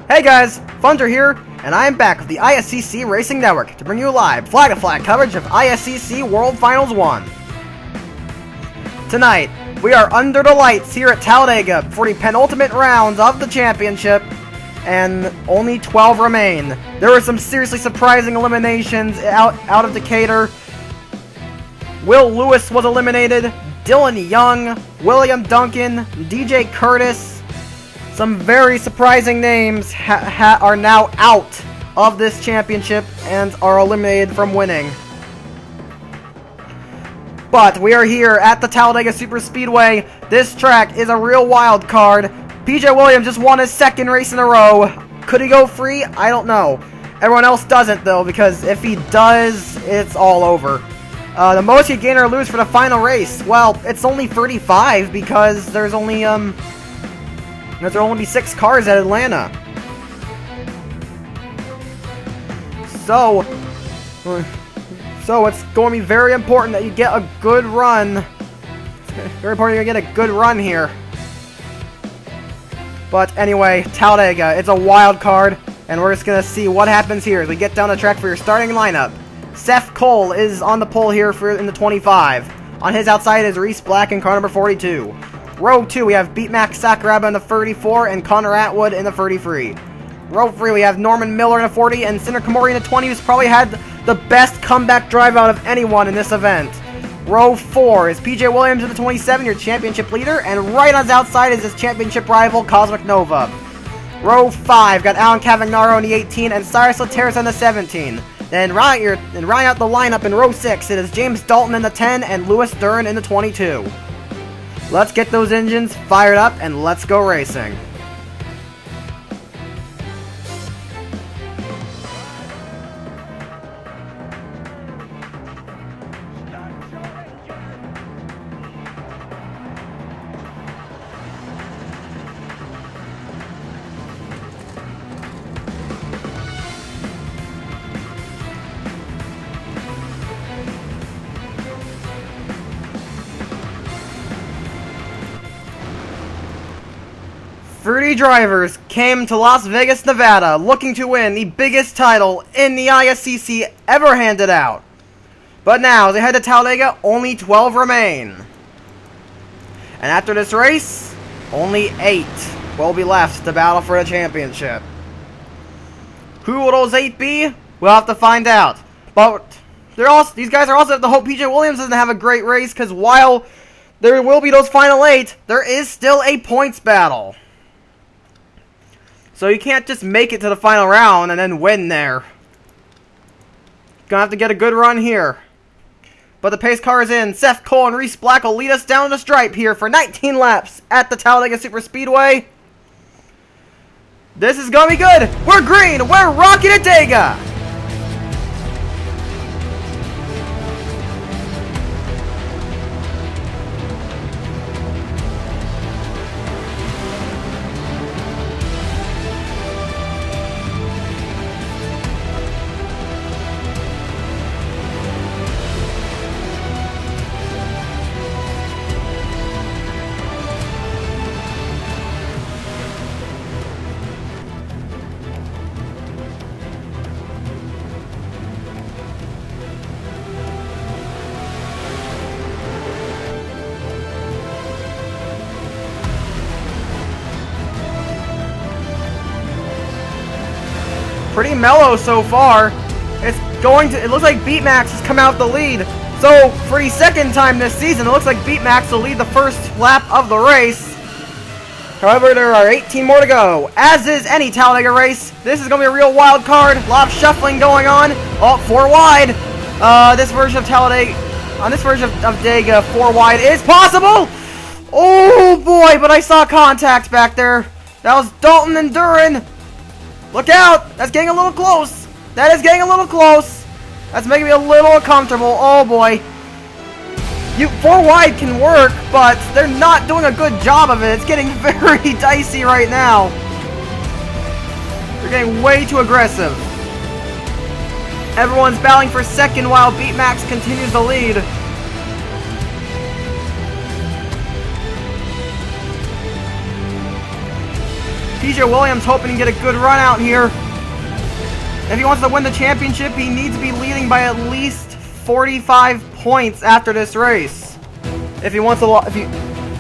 Hey guys, Funter here, and I am back with the ISCC Racing Network to bring you live flag-to-flag coverage of ISCC World Finals 1. Tonight, we are under the lights here at Talladega for the penultimate rounds of the championship, and only 12 remain. There were some seriously surprising eliminations out of Decatur. Will Lewis was eliminated, Dylan Young, William Duncan, DJ Curtis. Some very surprising names are now out of this championship and are eliminated from winning. But we are here at the Talladega Superspeedway. This track is a real wild card. PJ Williams just won his second race in a row. Could he go free? I don't know. Everyone else doesn't though, because if he does, it's all over. The most you gain or lose for the final race, well, it's only 35 because there's only there'll only be 6 cars at Atlanta. So it's going to be very important that you get a good run. It's very important you get a good run here. But anyway, Talladega, it's a wild card, and we're just going to see what happens here as we get down the track for your starting lineup. Seth Cole is on the pole here in the 25. On his outside is Reese Black in car number 42. Row 2, we have Beatmax Sakuraba in the 34 and Connor Atwood in the 33. Row 3, we have Norman Miller in the 40 and Cinder Kamori in the 20, who's probably had the best comeback drive out of anyone in this event. Row 4 is PJ Williams in the 27, your championship leader, and right on his outside is his championship rival, Cosmic Nova. Row 5, got Alan Cavagnaro in the 18 and Cyrus Lateras in the 17. Then rounding out the lineup in row 6, it is James Dalton in the 10 and Lewis Dern in the 22. Let's get those engines fired up and let's go racing. Fruity drivers came to Las Vegas, Nevada, looking to win the biggest title in the ISCC ever handed out. But now, as they head to Talladega, only 12 remain. And after this race, only 8 will be left to battle for the championship. Who will those 8 be? We'll have to find out. But these guys are also have to hope PJ Williams doesn't have a great race, because while there will be those final 8, there is still a points battle. So you can't just make it to the final round and then win there. Gonna have to get a good run here. But the pace car is in. Seth Cole and Reese Black will lead us down the stripe here for 19 laps at the Talladega Superspeedway. This is gonna be good. We're green. We're rocking at Dega. Pretty mellow so far. It looks like Beatmax has come out the lead. So, for the second time this season, it looks like Beatmax will lead the first lap of the race. However, there are 18 more to go. As is any Talladega race, this is going to be a real wild card. A lot of shuffling going on. Oh, 4 wide. This version of Talladega, on this version of Dega, 4 wide is possible. Oh boy, but I saw contact back there. That was Dalton and Duran. Look out! That's getting a little close. That is getting a little close. That's making me a little uncomfortable. Oh boy. 4 wide can work, but they're not doing a good job of it. It's getting very dicey right now. They're getting way too aggressive. Everyone's battling for second while Beatmax continues the lead. PJ Williams hoping to get a good run out here. If he wants to win the championship, he needs to be leading by at least 45 points after this race. If he wants to,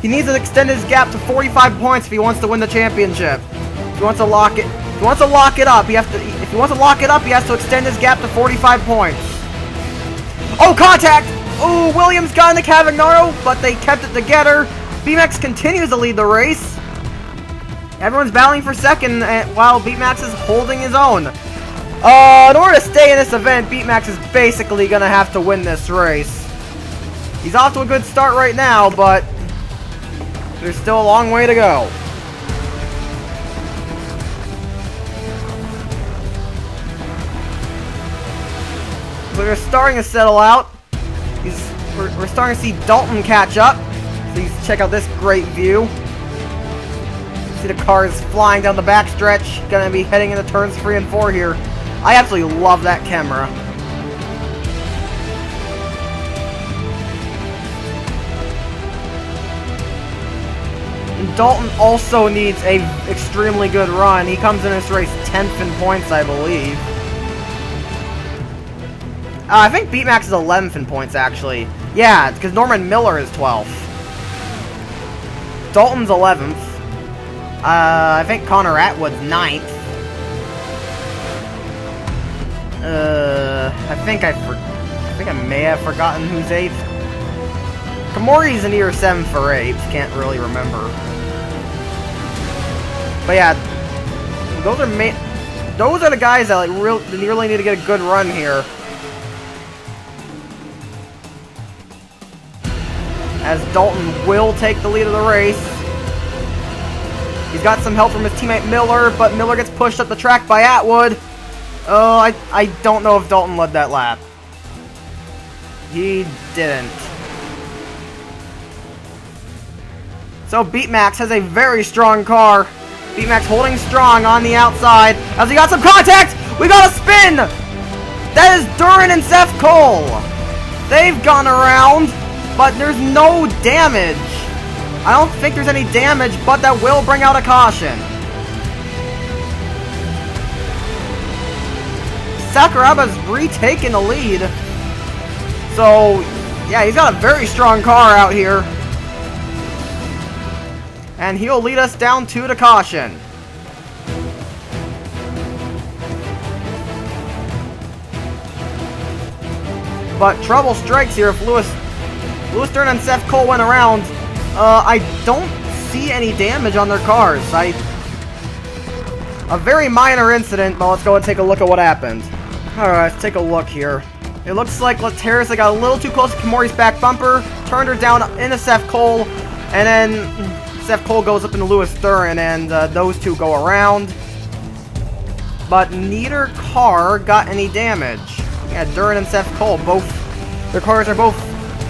he needs to extend his gap to 45 points if he wants to win the championship. If he wants to lock it, if he wants to lock it up, he has to extend his gap to 45 points. Oh, contact! Oh, Williams got into Cavagnaro, but they kept it together. BMAX continues to lead the race. Everyone's battling for second while BMAX is holding his own. In order to stay in this event, BMAX is basically going to have to win this race. He's off to a good start right now, but there's still a long way to go. So we're starting to settle out. We're starting to see Dalton catch up. Please check out this great view. See the cars flying down the backstretch. Gonna be heading into turns 3 and 4 here. I absolutely love that camera. And Dalton also needs a extremely good run. He comes in this race 10th in points, I believe. I think BMAX is 11th in points, actually. Yeah, because Norman Miller is 12th. Dalton's 11th. I think Connor Atwood's 9th. I think I may have forgotten who's 8th. Kamori's in either 7th or 8th. Can't really remember. But yeah, those are the guys that really need to get a good run here. As Dalton will take the lead of the race. He's got some help from his teammate Miller, but Miller gets pushed up the track by Atwood. I don't know if Dalton led that lap. He didn't. So BMAX has a very strong car. BMAX holding strong on the outside. As he got some contact, we got a spin! That is Duran and Seth Cole. They've gone around, but there's no damage. I don't think there's any damage, but that will bring out a caution. Sakuraba's retaken the lead. So, yeah, he's got a very strong car out here. And he'll lead us down to the caution. But trouble strikes here if Louis Duran and Seth Cole went around. I don't see any damage on their cars. A very minor incident, but let's go and take a look at what happened. Alright, let's take a look here. It looks like Lateris got a little too close to Kamori's back bumper, turned her down into Seth Cole, and then Seth Cole goes up into Louis Duran, and those two go around. But neither car got any damage. Yeah, Duran and Seth Cole, their cars are both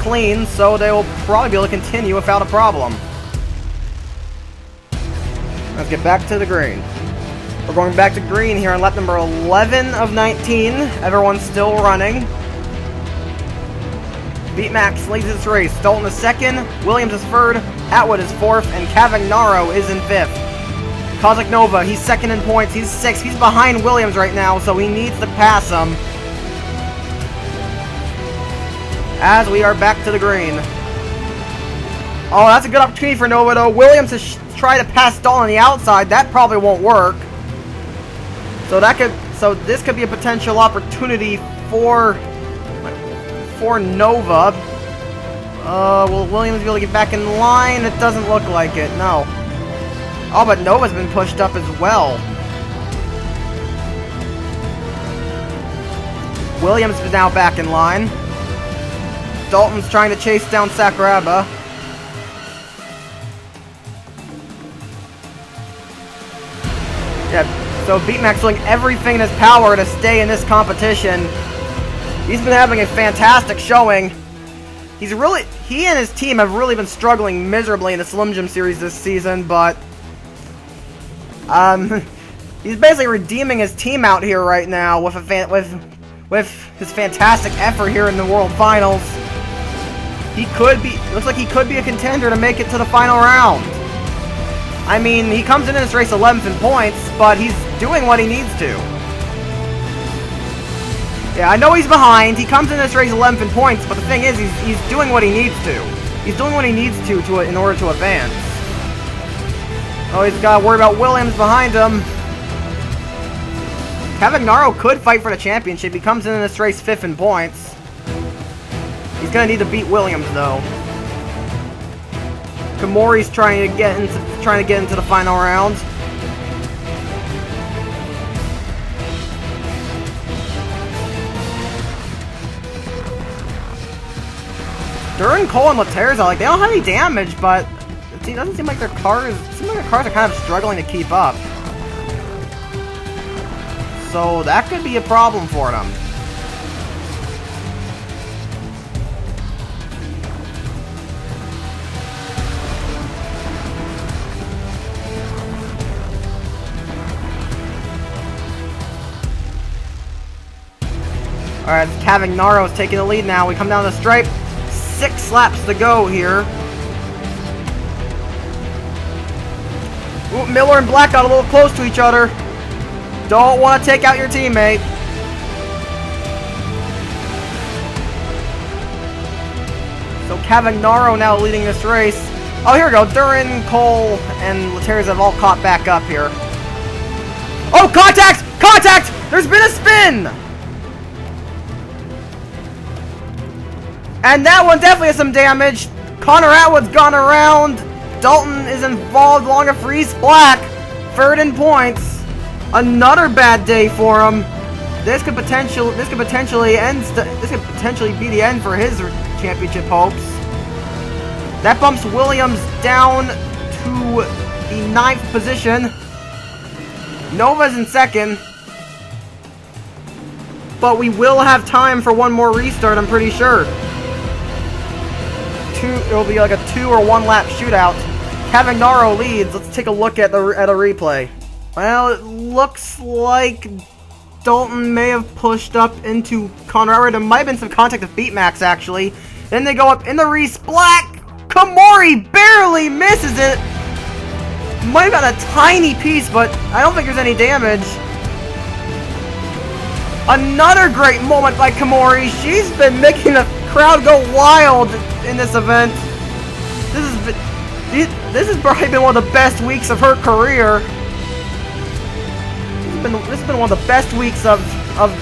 clean, so they will probably be able to continue without a problem. Let's get back to the green. We're going back to green here on lap number 11 of 19. Everyone's still running. BMAX leads this race. Dalton is second, Williams is third, Atwood is fourth, and Cavagnaro is in fifth. Kozaknova, he's second in points. He's sixth. He's behind Williams right now, so he needs to pass him. As we are back to the green. Oh, that's a good opportunity for Nova, though. Williams has tried to pass Dalton on the outside. That probably won't work. So this could be a potential opportunity for Nova. Will Williams be able to get back in line? It doesn't look like it, no. Oh, but Nova's been pushed up as well. Williams is now back in line. Dalton's trying to chase down Sakuraba. Yeah. So BMAX doing everything in his power to stay in this competition. He's been having a fantastic showing. He and his team have really been struggling miserably in the Slim Jim series this season, but he's basically redeeming his team out here right now with his fantastic effort here in the World Finals. Looks like he could be a contender to make it to the final round. I mean, he comes into this race 11th in points, but he's doing what he needs to. Yeah, I know he's behind. He comes in this race 11th in points, but the thing is, he's doing what he needs to. He's doing what he needs to in order to advance. Oh, he's got to worry about Williams behind him. Cavagnaro could fight for the championship. He comes in this race 5th in points. He's going to need to beat Williams, though. Komori's trying to get into the final round. Duran, Cole, and Laterza, like, they don't have any damage, but it doesn't seem like their cars are kind of struggling to keep up. So that could be a problem for them. Alright, Cavagnaro's taking the lead now. We come down the stripe. 6 laps to go here. Ooh, Miller and Black got a little close to each other. Don't want to take out your teammate. So Cavagnaro now leading this race. Oh, here we go. Duran, Cole, and Laterza have all caught back up here. Oh, contact! Contact! There's been a spin! And that one definitely has some damage. Connor Atwood's gone around. Dalton is involved along with Reese Black. 3rd in points. Another bad day for him. This could potentially be the end for his championship hopes. That bumps Williams down to the 9th position. Nova's in 2nd. But we will have time for one more restart, I'm pretty sure. It'll be like a 2 or 1 lap shootout. Cavagnaro leads. Let's take a look at a replay. Well, it looks like Dalton may have pushed up into Connor Atwood. There might have been some contact with Beatmax, actually. Then they go up in the Reese Black. Komori barely misses it. Might have got a tiny piece, but I don't think there's any damage. Another great moment by Komori. She's been making the crowd go wild in this event. This has probably been one of the best weeks of her career. This has been one of the best weeks of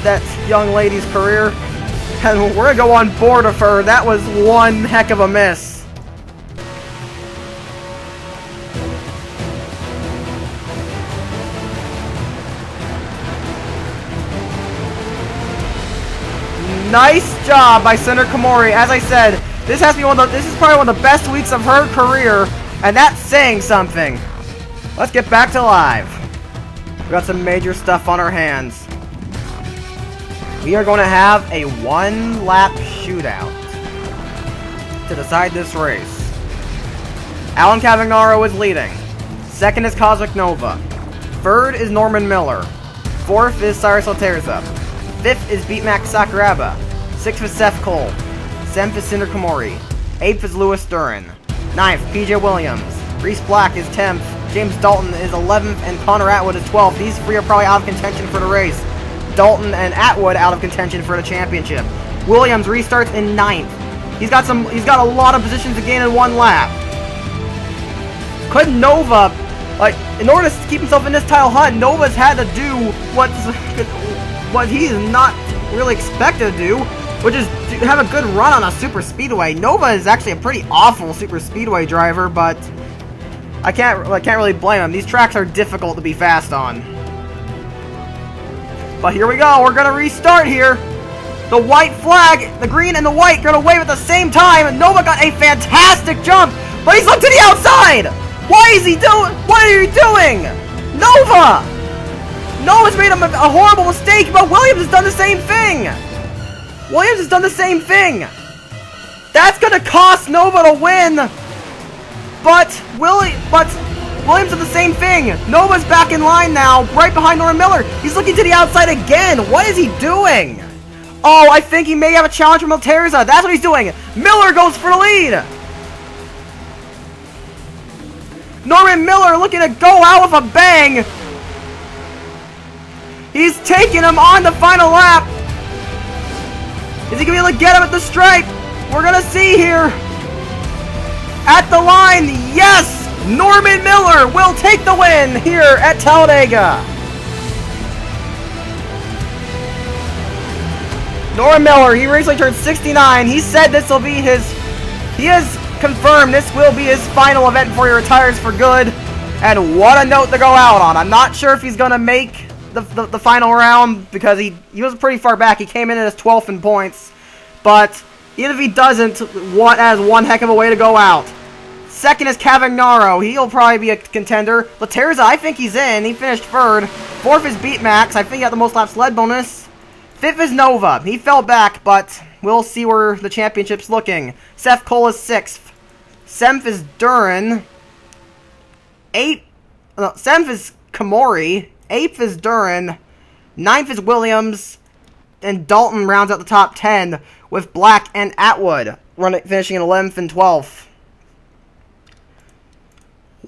that young lady's career. And we're gonna go on board of her. That was one heck of a miss. Nice job by Senator Komori. As I said, this is probably one of the best weeks of her career, and that's saying something. Let's get back to live. We got some major stuff on our hands. We are going to have a 1-lap shootout to decide this race. Alan Cavagnaro is leading. 2nd is Cosmic Nova. 3rd is Norman Miller. 4th is Cyrus Laterza. 5th is Beatmax Sakuraba. 6th is Seth Cole. 7th is Cinder Komori. 8th is Lewis Duran. 9th, PJ Williams. Reese Black is 10th. James Dalton is 11th. And Connor Atwood is 12th. These 3 are probably out of contention for the race. Dalton and Atwood out of contention for the championship. Williams restarts in 9th. He's got a lot of positions to gain in 1 lap. Could Nova, like, in order to keep himself in this title hunt, Nova's had to do what he's not really expected to do, which is to have a good run on a super speedway. Nova is actually a pretty awful super speedway driver, but I can't really blame him. These tracks are difficult to be fast on. But here we go. We're gonna restart here. The white flag, the green and the white, gonna wave at the same time. And Nova got a fantastic jump, but he's looked to the outside. What are you doing, Nova? Nova's made a horrible mistake, but Williams has done the same thing. That's gonna cost Nova to win. But Williams did the same thing. Nova's back in line now, right behind Norman Miller. He's looking to the outside again. What is he doing? Oh, I think he may have a challenge from Laterza. That's what he's doing. Miller goes for the lead. Norman Miller looking to go out with a bang. He's taking him on the final lap. Is he going to be able to get him at the stripe? We're going to see here. At the line, yes! Norman Miller will take the win here at Talladega. Norman Miller, he recently turned 69. He said this will be his... He has confirmed this will be his final event before he retires for good. And what a note to go out on. I'm not sure if he's going to make the final round because he was pretty far back. He came in as 12th in points. But even if he doesn't, that is one heck of a way to go out. Second is Cavagnaro. He'll probably be a contender. Laterza, I think he's in. He finished third. Fourth is Beatmax. I think he got the most laps led bonus. Fifth is Nova. He fell back, but we'll see where the championship's looking. Seth Cole is sixth. Seventh is Duran. Seventh is Kamori. Eighth is Duran. Ninth is Williams. And Dalton rounds out the top 10 with Black and Atwood finishing in 11th and 12th.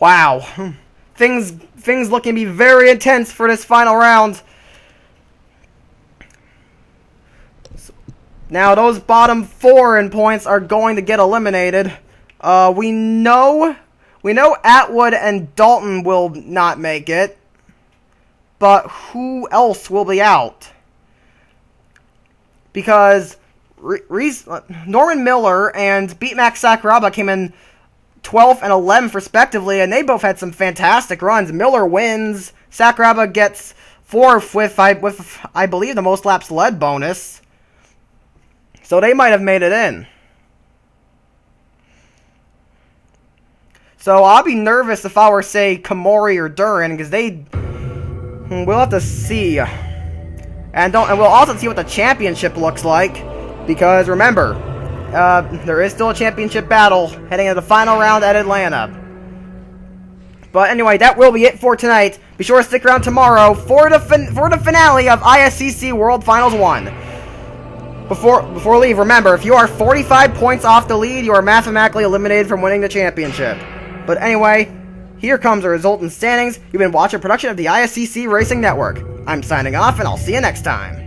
Wow. Things looking to be very intense for this final round. Now, those bottom 4 in points are going to get eliminated. We know Atwood and Dalton will not make it. But who else will be out? Because Norman Miller and Beatmax Sakuraba came in 12th and 11th respectively, and they both had some fantastic runs. Miller wins. Sakuraba gets 4th with I believe the most laps led bonus. So they might have made it in. So I'll be nervous if I were, say, Kamori or Duran, because we'll have to see. And we'll also see what the championship looks like, because remember, there is still a championship battle heading into the final round at Atlanta. But anyway, that will be it for tonight. Be sure to stick around tomorrow for the finale of ISCC World Finals 1. Before leave, remember, if you are 45 points off the lead, you are mathematically eliminated from winning the championship. But anyway, here comes the resultant standings. You've been watching a production of the ISCC Racing Network. I'm signing off, and I'll see you next time.